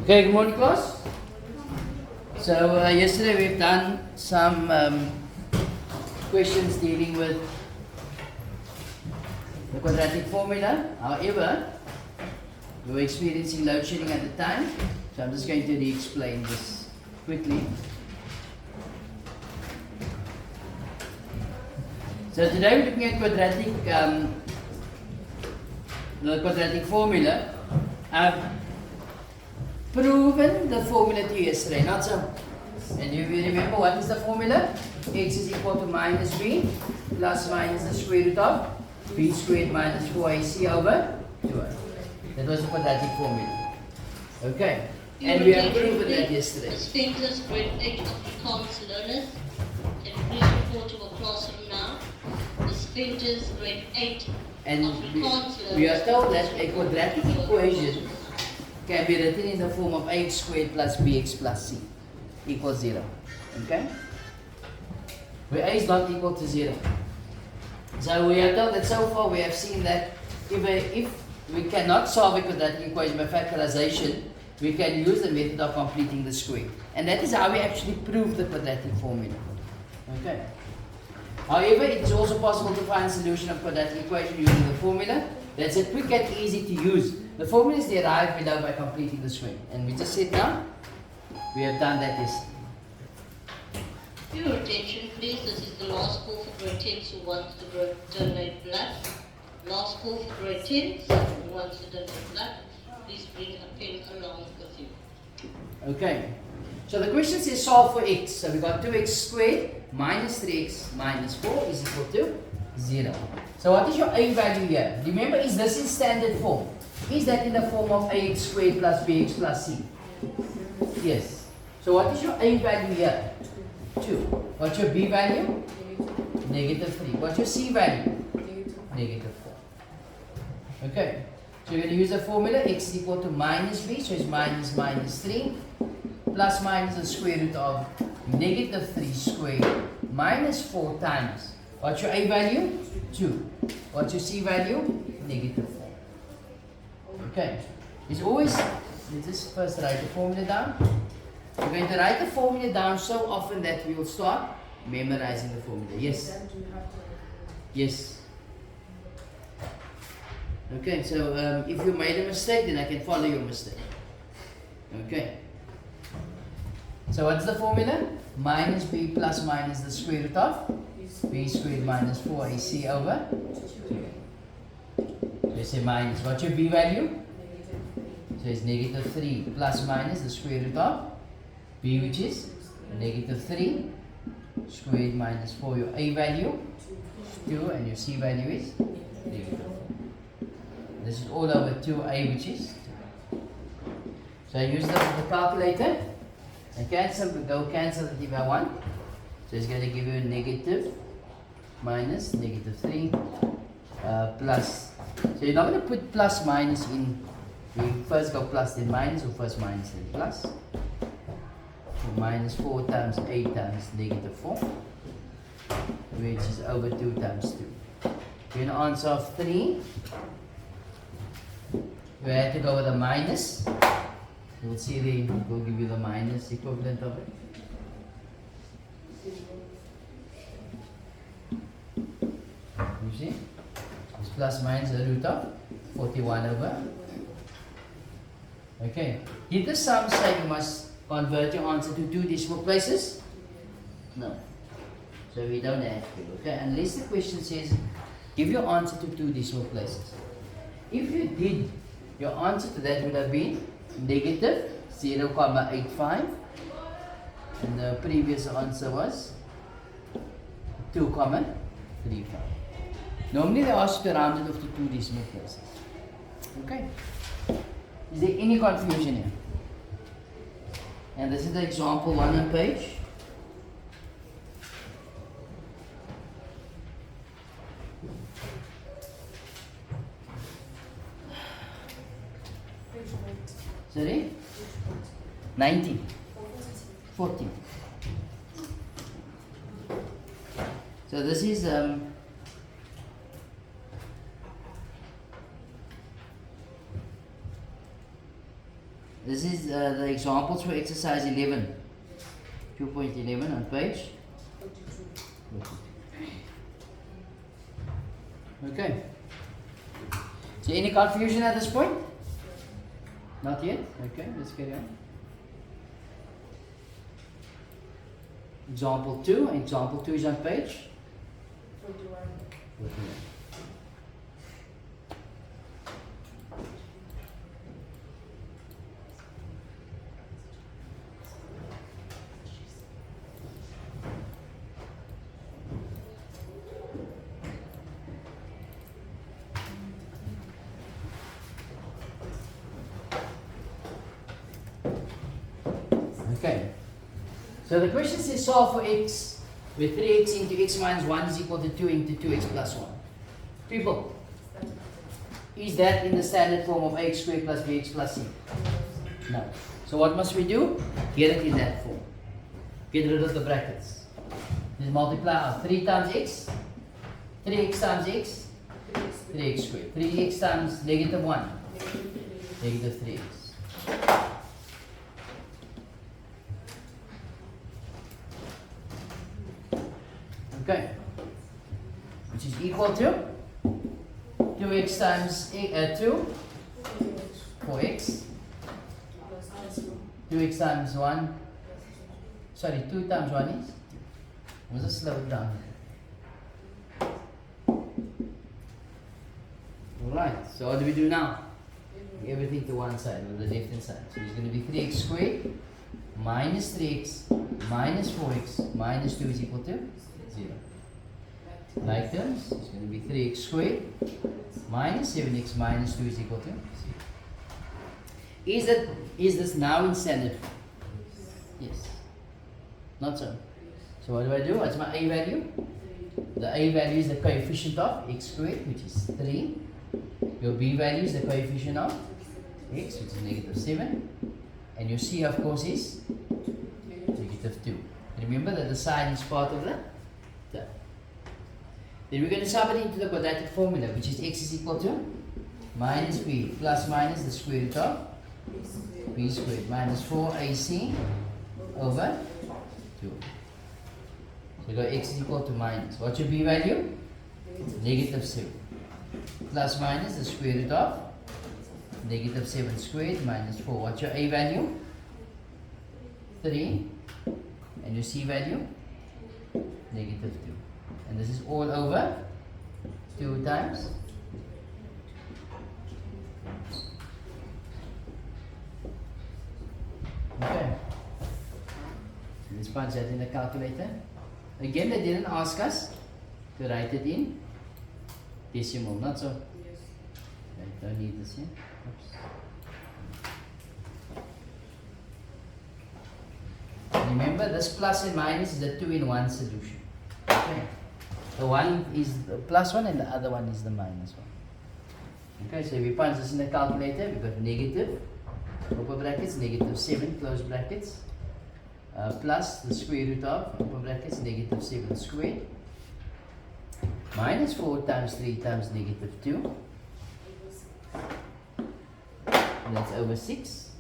Okay, good morning class. So yesterday we've done some questions dealing with the quadratic formula. However, we were experiencing load shedding at the time, so I'm just going to re-explain this quickly. So today we're looking at the quadratic formula. I've proven the formula to you yesterday, not so. And you remember what is the formula? X is equal to minus b plus minus the square root of b squared minus 4ac over 2a. That was the quadratic formula. Okay. And we have proven that yesterday. Sphinx's grade 8 Afrikaans learners. And please report to a classroom now. The Sphinx's grade 8 and Afrikaans learners. we are told that a quadratic equation can be written in the form of ax squared plus bx plus c equals 0. Okay? Where a is not equal to 0. So we are told that so far we have seen that if we cannot solve a quadratic equation by factorization, we can use the method of completing the square. And that is how we actually prove the quadratic formula. Okay? However, it is also possible to find a solution of quadratic equation using the formula. That's a quick and easy to use. The formula is derived below by completing the square. And we just said now, we have done that yesterday. Your attention please, this is the last call for grade 10s who wants to donate blood. Last call for grade 10s who wants to donate blood. Please bring a pen along with you. Okay. So the question says solve for x. So we got 2x squared minus 3x minus 4 is equal to 0. So what is your a value here? Remember, is this in standard form? Is that in the form of ax squared plus bx plus c? Yes. So what is your a value here? 2. What's your b value? Negative 3. What's your c value? Negative 4. Okay. So you're going to use the formula x is equal to minus b, so it's minus minus 3 plus minus the square root of negative 3 squared minus 4 times. What's your a value? 2. What's your c value? Negative 4. Okay. It's always, let's just first write the formula down. We're going to write the formula down so often that we will start memorizing the formula. Yes? Yes. Okay, so if you made a mistake, then I can follow your mistake. Okay. So what's the formula? Minus b plus minus the square root of b squared minus 4ac over 2. So you say minus. What's your b value? So it's negative 3 plus minus the square root of b, which is negative 3 squared minus 4. Your a value is 2 and your c value is negative 4. This is all over 2a, which is 2. So I use the calculator. I go cancel it if I want. So it's going to give you negative minus negative 3 plus. So you're not going to put plus minus in. You first go plus then minus, or first minus then plus. So minus 4 times 8 times negative 4, which is over 2 times 2. You're going to answer of 3. We have to go with a minus. You'll see we'll give you the minus equivalent of it. You see? It's plus minus the root of 41 over. Okay. Did the sum say you must convert your answer to 2 decimal places? No. So we don't have to. Okay. Unless the question says give your answer to 2 decimal places. If you did, your answer to that would have been negative 0.85, and the previous answer was 2.35. Normally they ask you to round it off to 2 decimal places. Okay. Is there any confusion here? And this is the example 1 on page. Sorry? 19. 14. So this is This is the examples for exercise 11. 2.11 on page. Okay. So any confusion at this point? Not yet? Okay, let's carry on. Example 2. Example 2 is on page 41. 41. Okay. So the question says solve for x where 3x into x minus 1 is equal to 2 into 2x plus 1. People, is that in the standard form of ax squared plus bx plus c? No. So what must we do? Get it in that form. Get rid of the brackets. Just multiply out 3 times x, 3x times x, 3x squared. 3x times negative 1, negative 3x. Okay, which is equal to 2x times 2, 4x, 2x times 1, sorry, 2 times 1 is, let's just slow it down. Alright, so what do we do now? Everything to one side, on the left hand side. So it's going to be 3x squared minus 3x minus 4x minus 2 is equal to 0. Like terms, it's going to be 3x squared minus 7x minus 2 is equal to 0. Is this now in standard form? Yes. Not so. So what do? What's my a value? The a value is the coefficient of x squared, which is 3. Your b value is the coefficient of x, which is negative 7. And your c, of course, is negative 2. Remember that the sign is part of the term. Then we're going to sub it into the quadratic formula, which is x is equal to minus b plus minus the square root of b squared minus 4ac over 2. So you got x is equal to minus. What's your b value? Negative 7. Plus minus the square root of negative 7 squared minus 4. What's your a value? 3. And your c value? Negative 2. And this is all over 2 times okay. Let's punch that in the calculator. Again, they didn't ask us to write it in decimal, not so. Okay, don't need this here. Oops. Remember, this plus and minus is a 2-in-1 solution. Okay. The one is the plus one and the other one is the minus one. Okay, so if we punch this in the calculator, we've got negative, upper brackets, negative 7, close brackets, plus the square root of, upper brackets, negative 7 squared, minus 4 times 3 times negative 2, and that's over 6,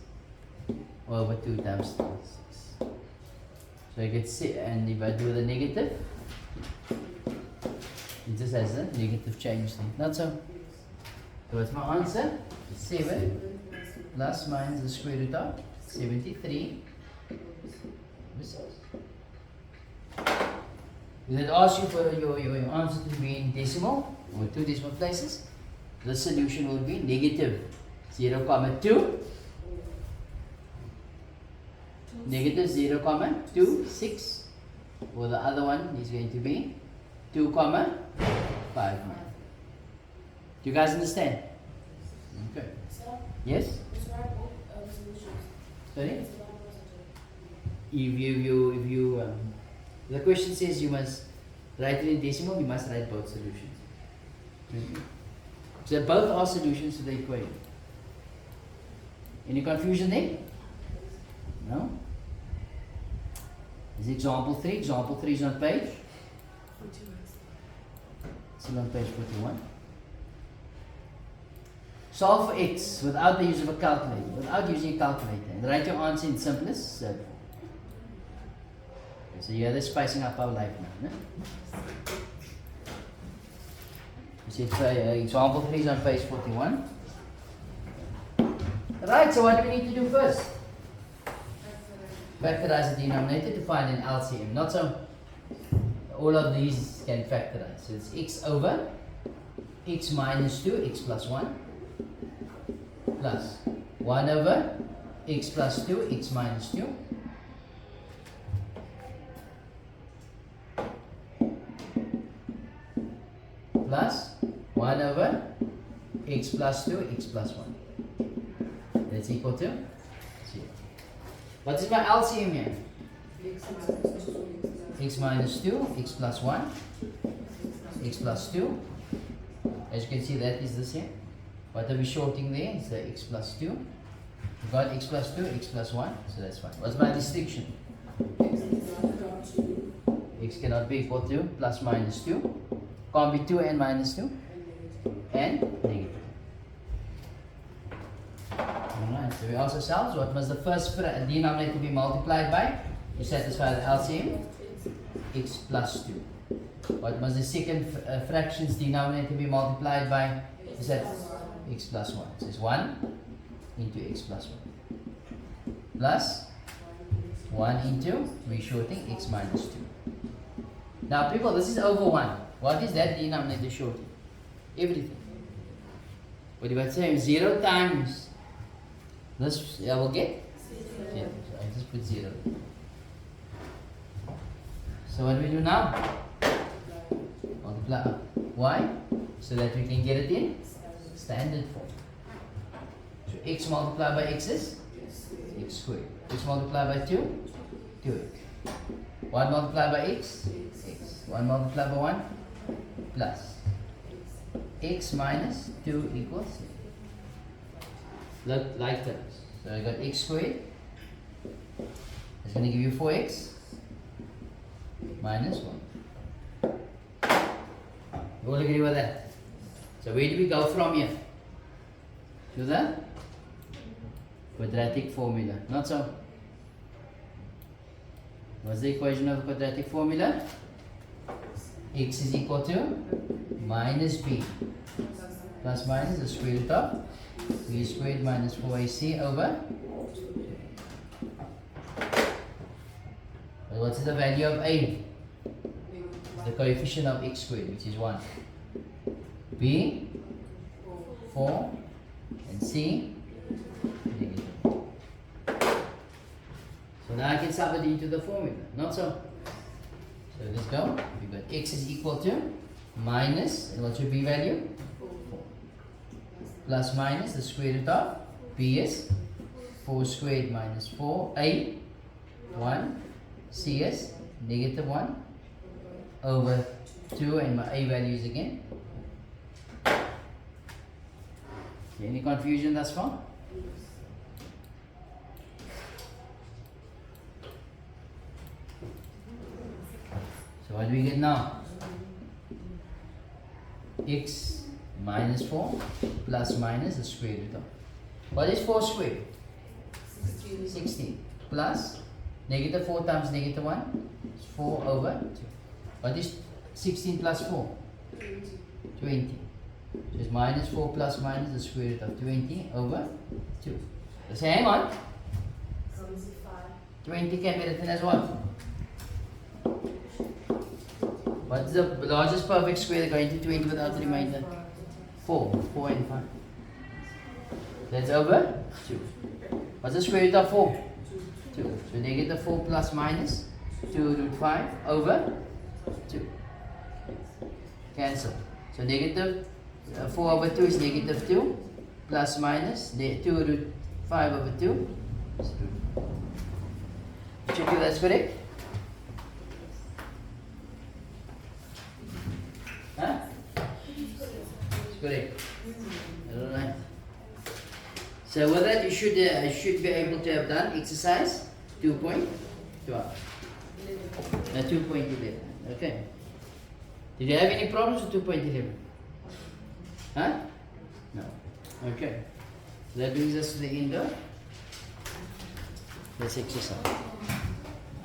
over 2 times 3, 6. So I get 6, and if I do the negative, it just has a negative change thing, not so. So what's my answer? 7 plus minus the square root of 73. Will it ask you for your answer to be in decimal or 2 decimal places? The solution will be negative 0,2, negative 0,26, or the other one is going to be 2,59. Do you guys understand? Okay. Yes? Sorry? If you the question says you must write it in decimal, you must write both solutions. Okay. So both are solutions to the equation. Any confusion there? No? Is example 3? Example 3 is on page? Still on page 41. Solve for x without the use of a calculator, without using a calculator, and write your answer in simplest form. Okay, so yeah, they're spicing up our life now. No? You see, example 3 is on page 41. Right, so what do we need to do first? Factorize the denominator to find an LCM. Not so, all of these can factorize. So it's x over x minus 2, x plus 1, plus 1 over x plus 2, x minus 2, plus 1 over x plus 2, x plus 1. That's equal to 0. What is my LCM here? X minus 2, x plus 1, x plus 2. As you can see, that is this here. What are we shorting there? It's the x plus 2. We've got x plus 2, x plus 1, so that's fine. What's my distinction? X cannot be equal to plus minus 2. Can't be 2 and minus 2. And negative. Alright, so we ask ourselves, what must the first denominator be multiplied by to satisfy the LCM? X plus 2. What must the second fraction's denominator be multiplied by to satisfy x plus 1? So it's 1 into x plus 1. Plus 1 into, we're shorting x minus 2. Now people, this is over 1. What is that denominator shorting? Everything. What do you say? 0 times this, I will get 0. So I just put 0. So what do we do now? Multiply. Why? So that we can get it in standard form. So x multiplied by x is x squared. X multiplied by 2, 2x. 1 multiplied by x, x. 1 multiplied by 1, plus x minus 2 equals 0. Look like terms. So I got x squared. It's going to give you 4x minus 1. You all agree with that? So where do we go from here? To the quadratic formula. Not so. What's the equation of the quadratic formula? X is equal to minus b plus minus the square root of b squared minus 4ac over. Well, what's the value of a? The coefficient of x squared, which is 1. B 4 and c negative. So now I can sub it into the formula. Not so. So let's go. We've got x is equal to minus, and what's your b value? 4. Plus minus the square root of b is 4 squared minus 4a 1 c is negative 1 over 2, and my a values again. Any confusion thus far? So what do we get now? X minus 4 plus minus the square root of. What is 4 squared? 16. Plus negative 4 times negative 1 is 4 over 2. What is 16 plus 4? 20. So it's minus 4 plus minus the square root of 20 over 2. So hang on. 20 can be written as what? What's the largest perfect square going to 20 without the remainder? 4. 4 and 5. That's over 2. What's the square root of 4? 2. So negative 4 plus minus 2 root 5 over 2. Cancel. So negative 4 over 2 is negative 2 plus minus 2 root 5 over 2. Check if that's correct. Huh? It's correct. Alright. So with that you should be able to have done exercise 2.12. 2.11. Okay. Did you have any problems with 2.11? Huh? No. Okay. That brings us to the end of this exercise.